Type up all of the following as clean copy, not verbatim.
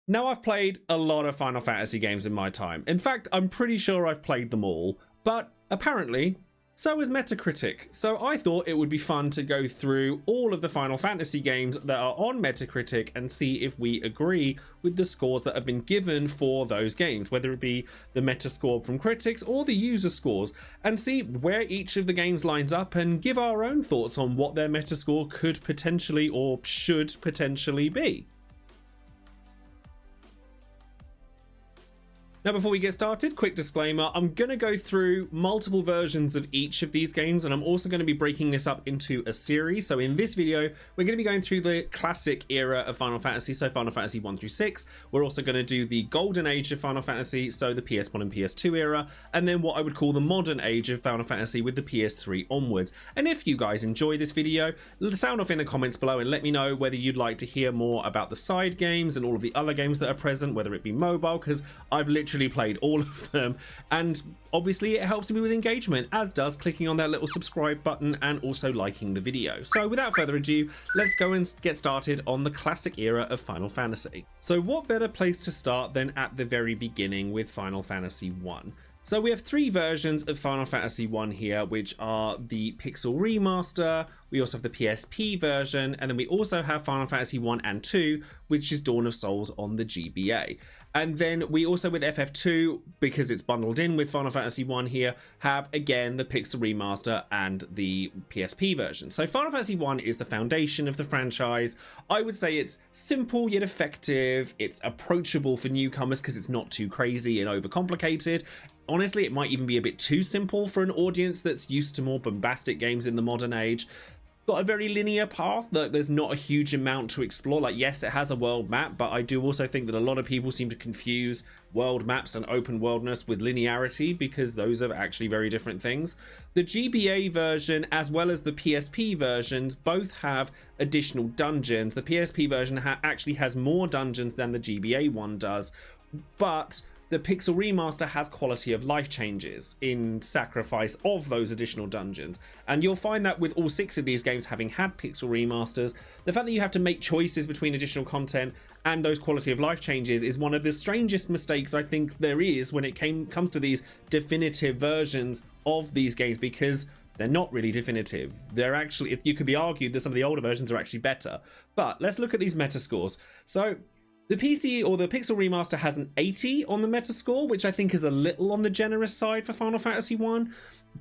Now, I've played a lot of Final Fantasy games in my time. In fact, I'm pretty sure I've played them all, but apparently, so is Metacritic. So I thought it would be fun to go through all of the Final Fantasy games that are on Metacritic and see if we agree with the scores that have been given for those games, whether it be the Metascore from critics or the user scores, and see where each of the games lines up and give our own thoughts on what their Metascore could potentially or should potentially be. Now, before we get started, quick disclaimer, I'm going to go through multiple versions of each of these games, and I'm also going to be breaking this up into a series. So in this video, we're going to be going through the classic era of Final Fantasy, so Final Fantasy 1 through 6. We're also going to do the golden age of Final Fantasy, so the PS1 and PS2 era, and then what I would call the modern age of Final Fantasy with the PS3 onwards. And if you guys enjoy this video, sound off in the comments below and let me know whether you'd like to hear more about the side games and all of the other games that are present, whether it be mobile, because I've literally played all of them, and obviously it helps me with engagement, as does clicking on that little subscribe button and also liking the video. So without further ado, let's go and get started on the classic era of Final Fantasy. So what better place to start than at the very beginning with Final Fantasy 1? So we have three versions of Final Fantasy 1 here, which are the Pixel Remaster, we also have the PSP version, and then we also have Final Fantasy 1 and 2, which is Dawn of Souls on the GBA. And then we also, with FF2, because it's bundled in with Final Fantasy 1 here, have again the Pixel Remaster and the PSP version. So Final Fantasy 1 is the foundation of the franchise. I would say it's simple yet effective. It's approachable for newcomers because it's not too crazy and overcomplicated. Honestly, it might even be a bit too simple for an audience that's used to more bombastic games in the modern age. Got a very linear path, that there's not a huge amount to explore. Like, yes, it has a world map, but I do also think that a lot of people seem to confuse world maps and open worldness with linearity, because those are actually very different things. The GBA version as well as the PSP versions both have additional dungeons. The PSP version actually has more dungeons than the GBA one does, but the Pixel Remaster has quality of life changes in sacrifice of those additional dungeons. And you'll find that with all 6 of these games having had Pixel Remasters, the fact that you have to make choices between additional content and those quality of life changes is one of the strangest mistakes I think there is when it comes to these definitive versions of these games, because they're not really definitive. They're actually, you could be argued that some of the older versions are actually better. But let's look at these Metascores. So the PC or the Pixel Remaster has an 80 on the Metascore, which I think is a little on the generous side for Final Fantasy 1,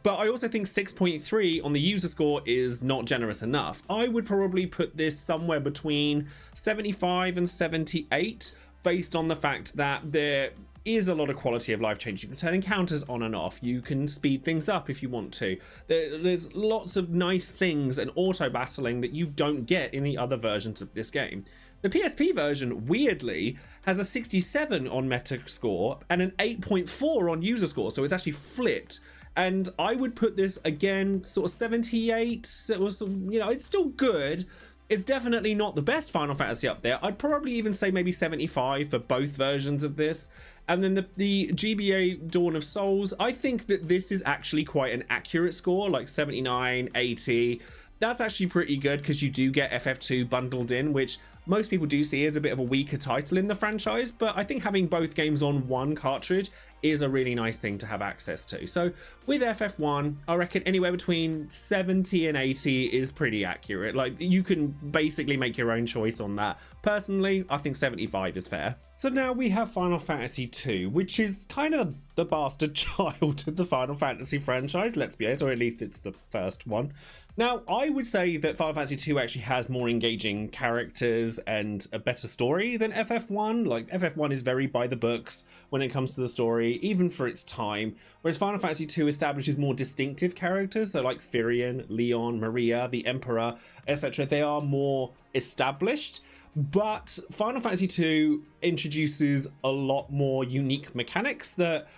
but I also think 6.3 on the user score is not generous enough. I would probably put this somewhere between 75 and 78, based on the fact that there is a lot of quality of life change. You can turn encounters on and off, you can speed things up if you want to. There's lots of nice things and auto battling that you don't get in the other versions of this game. The PSP version, weirdly, has a 67 on Metascore and an 8.4 on user score, so it's actually flipped. And I would put this, again, sort of 78. It was, you know, it's still good. It's definitely not the best Final Fantasy up there. I'd probably even say maybe 75 for both versions of this. And then the GBA Dawn of Souls, I think that this is actually quite an accurate score, like 79, 80. That's actually pretty good because you do get FF2 bundled in, which most people do see as a bit of a weaker title in the franchise, but I think having both games on one cartridge is a really nice thing to have access to. So with FF1, I reckon anywhere between 70 and 80 is pretty accurate. Like, you can basically make your own choice on that. Personally, I think 75 is fair. So now we have Final Fantasy 2, which is kind of the bastard child of the Final Fantasy franchise, let's be honest, or at least it's the first one. Now, I would say that Final Fantasy 2 actually has more engaging characters and a better story than FF1. Like, FF1 is very by the books when it comes to the story, even for its time, whereas Final Fantasy 2 establishes more distinctive characters, so like Firion, Leon, Maria, the Emperor, etc. They are more established. But Final Fantasy 2 introduces a lot more unique mechanics that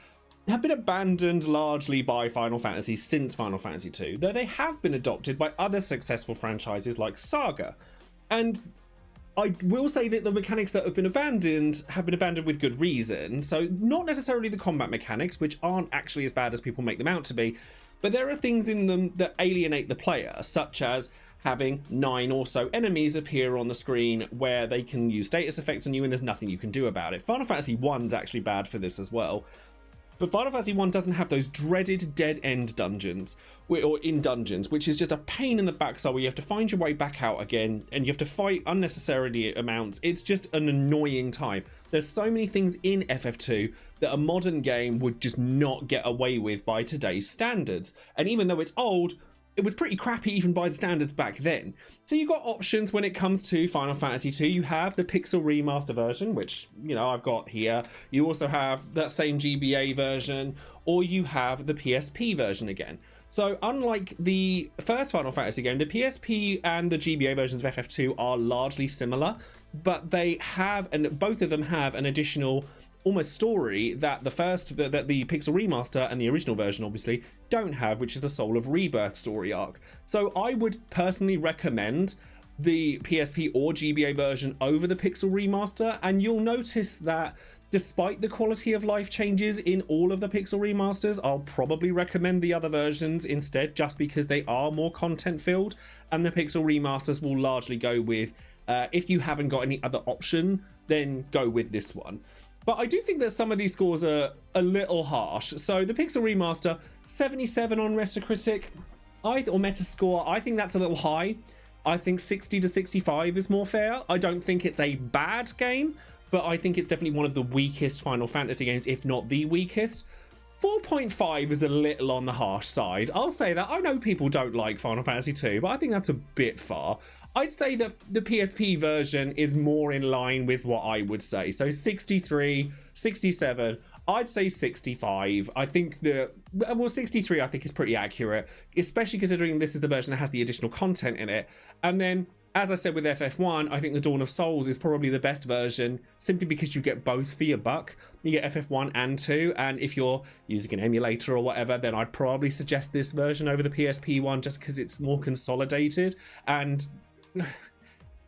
have been abandoned largely by Final Fantasy since Final Fantasy 2, though they have been adopted by other successful franchises like Saga. And I will say that the mechanics that have been abandoned with good reason. So not necessarily the combat mechanics, which aren't actually as bad as people make them out to be, but there are things in them that alienate the player, such as having 9 or so enemies appear on the screen where they can use status effects on you and there's nothing you can do about it. Final Fantasy 1's actually bad for this as well. But Final Fantasy 1 doesn't have those dreaded dead-end dungeons, or in dungeons, which is just a pain in the backside where you have to find your way back out again, and you have to fight unnecessarily amounts. It's just an annoying time. There's so many things in FF2 that a modern game would just not get away with by today's standards. And even though it's old, it was pretty crappy even by the standards back then. So you've got options when it comes to Final Fantasy 2. You have the Pixel Remaster version, which, you know, I've got here. You also have that same GBA version, or you have the PSP version again. So unlike the first Final Fantasy game, the PSP and the GBA versions of FF2 are largely similar, but they have, and both of them have, an additional almost story that the Pixel Remaster and the original version obviously don't have, which is the Soul of Rebirth story arc. So I would personally recommend the PSP or GBA version over the Pixel Remaster, and you'll notice that despite the quality of life changes in all of the Pixel Remasters, I'll probably recommend the other versions instead, just because they are more content filled, and the Pixel Remasters will largely go with, if you haven't got any other option, then go with this one. But I do think that some of these scores are a little harsh. So the Pixel Remaster, 77 on Metacritic, or Metascore, I think that's a little high. I think 60 to 65 is more fair. I don't think it's a bad game, but I think it's definitely one of the weakest Final Fantasy games, if not the weakest. 4.5 is a little on the harsh side. I'll say that. I know people don't like Final Fantasy 2, but I think that's a bit far. I'd say that the PSP version is more in line with what I would say. So 63, 67, I'd say 65. I think well, 63 I think is pretty accurate, especially considering this is the version that has the additional content in it. And then, as I said with FF1, I think the Dawn of Souls is probably the best version, simply because you get both for your buck. You get FF1 and 2, and if you're using an emulator or whatever, then I'd probably suggest this version over the PSP one, just because it's more consolidated, and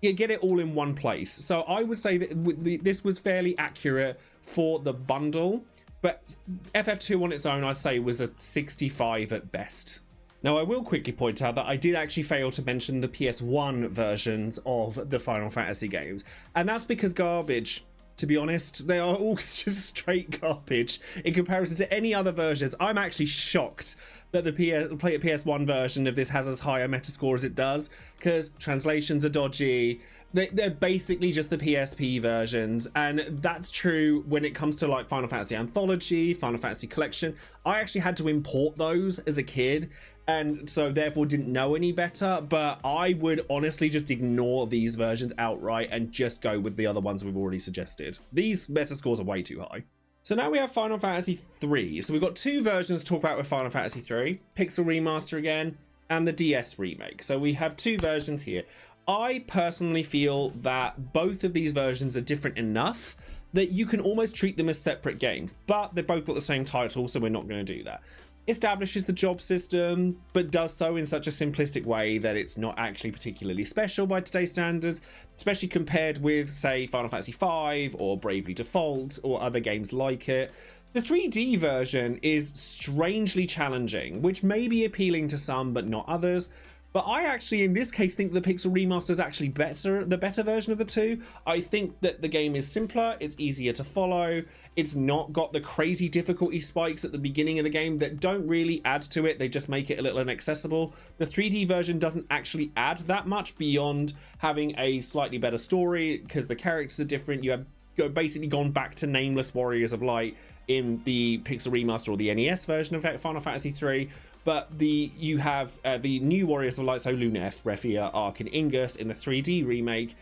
you get it all in one place. So I would say that this was fairly accurate for the bundle, but FF2 on its own, I'd say, was a 65 at best. Now, I will quickly point out that I did actually fail to mention the PS1 versions of the Final Fantasy games, and that's because garbage. To be honest, they are all just straight garbage in comparison to any other versions. I'm actually shocked that the PS1 version of this has as high a Metascore as it does, because translations are dodgy. They're basically just the PSP versions, and that's true when it comes to like Final Fantasy Anthology, Final Fantasy Collection. I actually had to import those as a kid, and so therefore didn't know any better, but I would honestly just ignore these versions outright and just go with the other ones we've already suggested. These Metascores are way too high. So now we have Final Fantasy 3. So we've got two versions to talk about with Final Fantasy 3, Pixel Remaster again, and the DS remake. So we have two versions here. I personally feel that both of these versions are different enough that you can almost treat them as separate games, but they've both got the same title, so we're not going to do that. Establishes the job system, but does so in such a simplistic way that it's not actually particularly special by today's standards, especially compared with, say, Final Fantasy V or Bravely Default or other games like it. The 3D version is strangely challenging, which may be appealing to some but not others. But I actually, in this case, think the Pixel Remaster is actually the better version of the two. I think that the game is simpler, it's easier to follow, it's not got the crazy difficulty spikes at the beginning of the game that don't really add to it, they just make it a little inaccessible. The 3D version doesn't actually add that much beyond having a slightly better story, because the characters are different. You have basically gone back to nameless Warriors of Light in the Pixel Remaster or the NES version of Final Fantasy 3. But you have the new Warriors of Light, so Luneth, Refia, Ark, and Ingus in the 3D remake.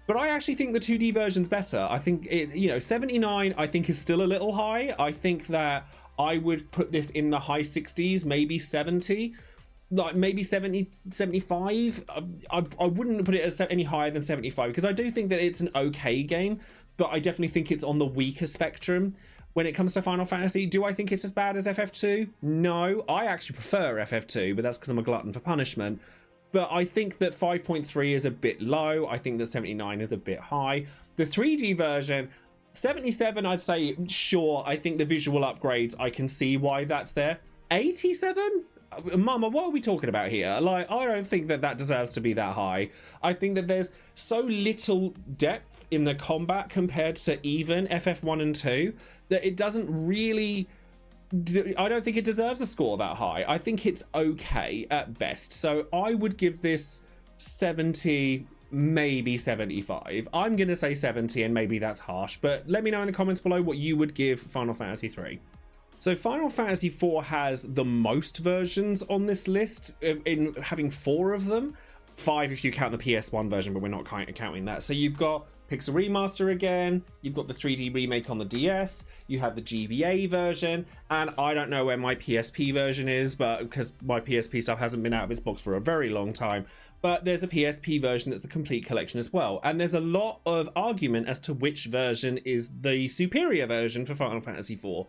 But I actually think the 2D version's better. I think 79 I think is still a little high. I think that I would put this in the high 60s, maybe 70, like maybe 70, 75. I wouldn't put it any higher than 75, because I do think that it's an okay game, but I definitely think it's on the weaker spectrum. When it comes to Final Fantasy, do I think it's as bad as FF2? No, I actually prefer FF2, but that's because I'm a glutton for punishment. But I think that 5.3 is a bit low. I think that 79 is a bit high. The 3D version, 77, I'd say, sure, I think the visual upgrades, I can see why that's there. 87? Mama, what are we talking about here? Like, I don't think that that deserves to be that high. I think that there's so little depth in the combat compared to even FF1 and 2 that it doesn't really... I don't think it deserves a score that high. I think it's okay at best. So I would give this 70, maybe 75. I'm going to say 70, and maybe that's harsh, but let me know in the comments below what you would give Final Fantasy 3. So Final Fantasy 4 has the most versions on this list, in having 4 of them. 5 if you count the PS1 version, but we're not counting that. So you've got Pixel Remaster again, you've got the 3D remake on the DS, you have the GBA version, and I don't know where my PSP version is, but because my PSP stuff hasn't been out of its box for a very long time. But there's a PSP version that's the complete collection as well. And there's a lot of argument as to which version is the superior version for Final Fantasy 4.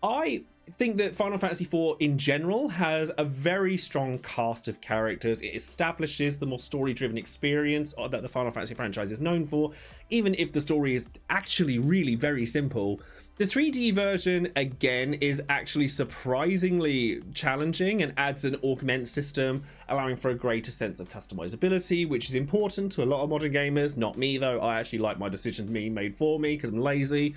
I think that Final Fantasy IV in general has a very strong cast of characters. It establishes the more story-driven experience that the Final Fantasy franchise is known for, even if the story is actually really very simple. The 3D version, again, is actually surprisingly challenging and adds an augment system, allowing for a greater sense of customizability, which is important to a lot of modern gamers. Not me, though. I actually like my decisions being made for me because I'm lazy.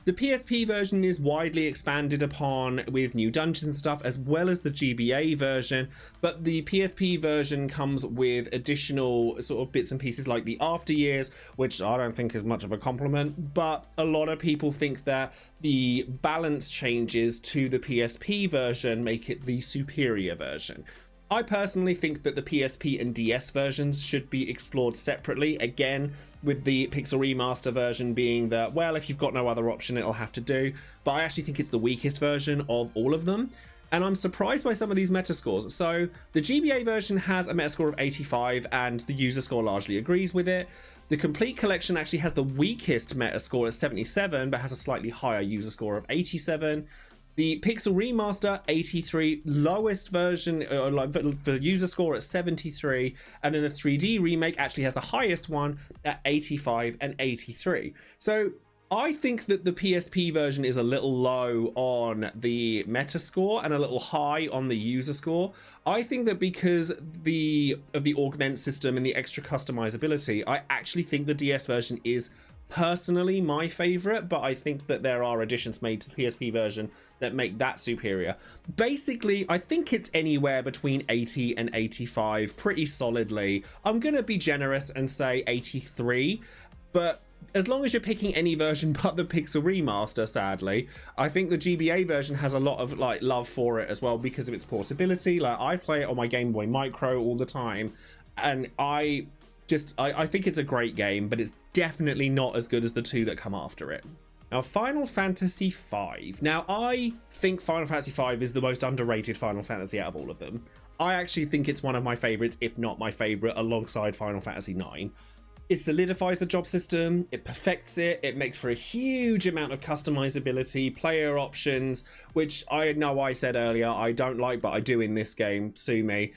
The PSP version is widely expanded upon with new dungeon stuff, as well as the GBA version, but the PSP version comes with additional sort of bits and pieces like the After Years, which I don't think is much of a compliment, but a lot of people think that the balance changes to the PSP version make it the superior version. I personally think that the PSP and DS versions should be explored separately, again, with the Pixel Remaster version being that, well, if you've got no other option, it'll have to do. But I actually think it's the weakest version of all of them. And I'm surprised by some of these metascores. So the GBA version has a metascore of 85 and the user score largely agrees with it. The complete collection actually has the weakest metascore at 77, but has a slightly higher user score of 87. The Pixel Remaster, 83, lowest version for user score at 73, and then the 3D remake actually has the highest one at 85 and 83. So I think that the PSP version is a little low on the Metascore and a little high on the user score. I think that because of the augment system and the extra customizability, I actually think the DS version is personally my favorite, but I think that there are additions made to the PSP version that make that superior. Basically, I think it's anywhere between 80 and 85 pretty solidly. I'm gonna be generous and say 83, but as long as you're picking any version but the Pixel Remaster, sadly, I think the GBA version has a lot of like love for it as well because of its portability. Like, I play it on my Game Boy Micro all the time, and I think it's a great game, but it's definitely not as good as the two that come after it. Now, Final Fantasy V. Now, I think Final Fantasy V is the most underrated Final Fantasy out of all of them. I actually think it's one of my favorites, if not my favorite, alongside Final Fantasy IX. It solidifies the job system, it perfects it, it makes for a huge amount of customizability, player options, which I know I said earlier I don't like, but I do in this game, sue me.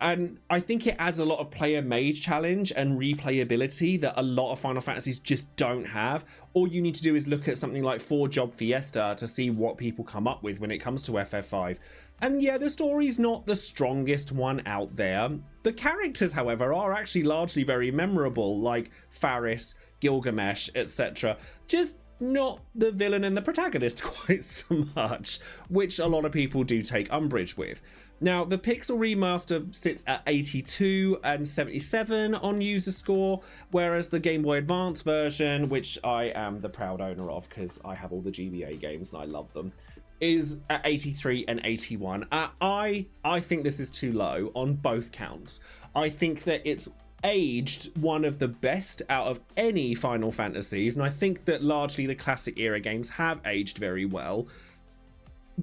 And I think it adds a lot of player mage challenge and replayability that a lot of Final Fantasies just don't have. All you need to do is look at something like 4-Job Fiesta to see what people come up with when it comes to FF5. And yeah, the story's not the strongest one out there. The characters, however, are actually largely very memorable, like Faris, Gilgamesh, etc. Just not the villain and the protagonist quite so much, which a lot of people do take umbrage with. Now, the Pixel Remaster sits at 82 and 77 on user score, whereas the Game Boy Advance version, which I am the proud owner of because I have all the GBA games and I love them, is at 83 and 81. I think this is too low on both counts. I think that it's aged one of the best out of any Final Fantasies, and I think that largely the classic era games have aged very well.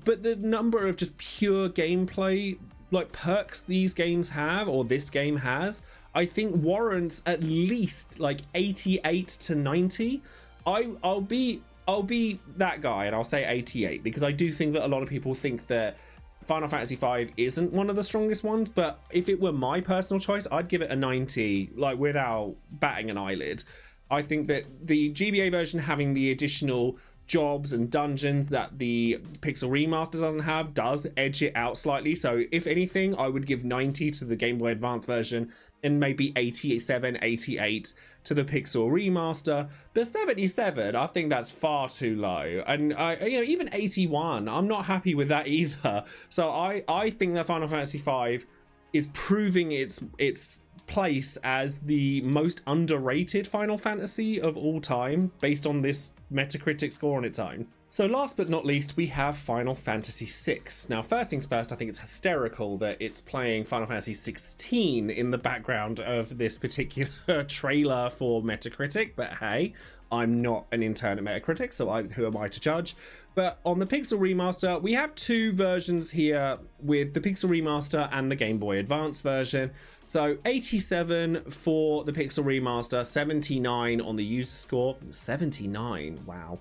But the number of just pure gameplay like perks these games have, or this game has, I think warrants at least like 88 to 90. I'll be that guy and I'll say 88 because I do think that a lot of people think that Final Fantasy V isn't one of the strongest ones, but if it were my personal choice, I'd give it a 90, like without batting an eyelid. I think that the GBA version having the additional jobs and dungeons that the Pixel Remaster doesn't have does edge it out slightly. So if anything, I would give 90 to the Game Boy Advance version and maybe 87, 88 to the Pixel Remaster. The 77, I think that's far too low. And even 81, I'm not happy with that either. So I think that Final Fantasy V is proving its place as the most underrated Final Fantasy of all time based on this Metacritic score on its own. So last but not least, we have Final Fantasy VI. Now, first things first, I think it's hysterical that it's playing Final Fantasy 16 in the background of this particular trailer for Metacritic, but hey, I'm not an intern at Metacritic, so who am I to judge? But on the Pixel Remaster, we have two versions here with the Pixel Remaster and the Game Boy Advance version. So 87 for the Pixel Remaster, 79 on the user score, 79, wow.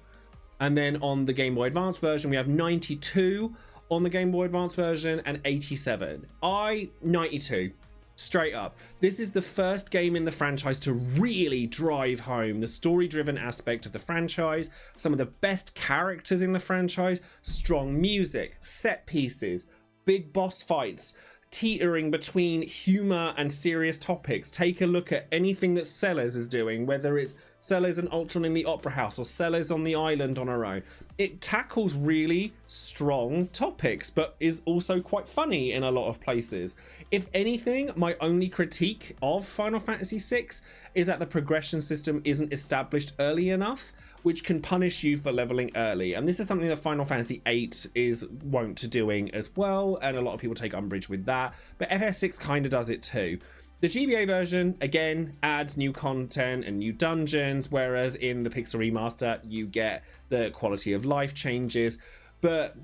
And then on the Game Boy Advance version, we have 92 on the Game Boy Advance version and 87. 92. Straight up. This is the first game in the franchise to really drive home the story-driven aspect of the franchise, some of the best characters in the franchise, strong music, set pieces, big boss fights, teetering between humor and serious topics. Take a look at anything that Celes is doing, whether it's Celes and Ultron in the Opera House or Celes on the island on her own. It tackles really strong topics, but is also quite funny in a lot of places. If anything, my only critique of Final Fantasy VI is that the progression system isn't established early enough, which can punish you for leveling early. And this is something that Final Fantasy VIII is wont to doing as well, and a lot of people take umbrage with that, but FF6 kind of does it too. The GBA version, again, adds new content and new dungeons, whereas in the Pixel Remaster, you get the quality of life changes, but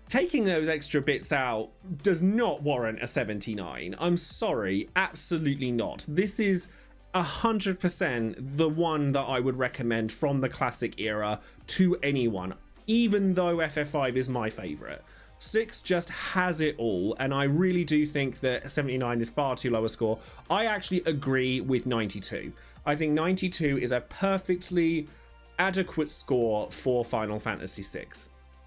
taking those extra bits out does not warrant a 79. I'm sorry, absolutely not. This is 100% the one that I would recommend from the classic era to anyone, even though FF5 is my favorite. 6 just has it all, and I really do think that 79 is far too low a score. I actually agree with 92. I think 92 is a perfectly adequate score for Final Fantasy VI.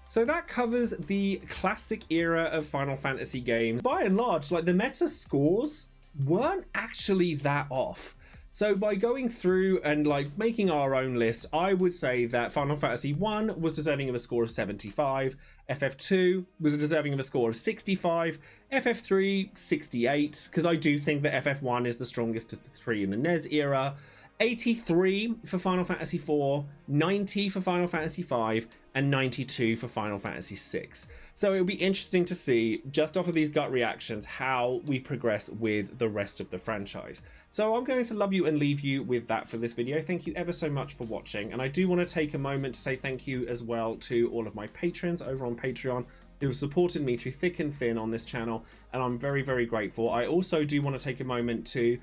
So that covers the classic era of Final Fantasy games. By and large, like, the meta scores weren't actually that off. So by going through and like making our own list, I would say that Final Fantasy 1 was deserving of a score of 75, FF2 was deserving of a score of 65, FF3 68, because I do think that FF1 is the strongest of the three in the NES era, 83 for Final Fantasy 4, 90 for Final Fantasy 5, and 92 for Final Fantasy 6. So it'll be interesting to see, just off of these gut reactions, how we progress with the rest of the franchise. So I'm going to love you and leave you with that for this video. Thank you ever so much for watching, and I do want to take a moment to say thank you as well to all of my patrons over on Patreon who have supported me through thick and thin on this channel, and I'm very, very grateful. I also do want to take a moment to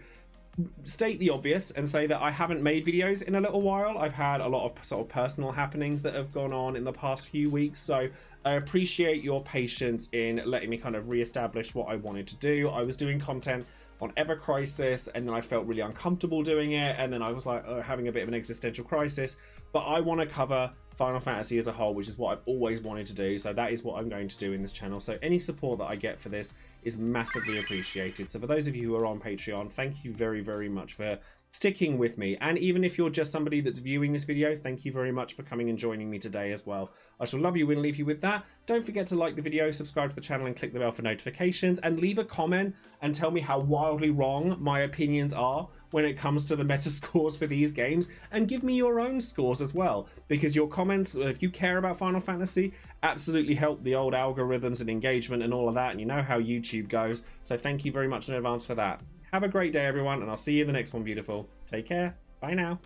state the obvious and say that I haven't made videos in a little while. I've had a lot of sort of personal happenings that have gone on in the past few weeks, so I appreciate your patience in letting me kind of re-establish what I wanted to do. I was doing content on Ever Crisis, and then I felt really uncomfortable doing it, and then I was like having a bit of an existential crisis. But I want to cover Final Fantasy as a whole, which is what I've always wanted to do, so that is what I'm going to do in this channel. So any support that I get for this is massively appreciated. So for those of you who are on Patreon, thank you very, very much for sticking with me. And even if you're just somebody that's viewing this video, thank you very much for coming and joining me today as well. I shall love you and leave you with that. Don't forget to like the video, subscribe to the channel, and click the bell for notifications, and leave a comment and tell me how wildly wrong my opinions are when it comes to the meta scores for these games, and give me your own scores as well, because your comments, if you care about Final Fantasy, absolutely help the old algorithms and engagement and all of that, and you know how YouTube goes. So thank you very much in advance for that. Have a great day, everyone, and I'll see you in the next one, beautiful. Take care. Bye now.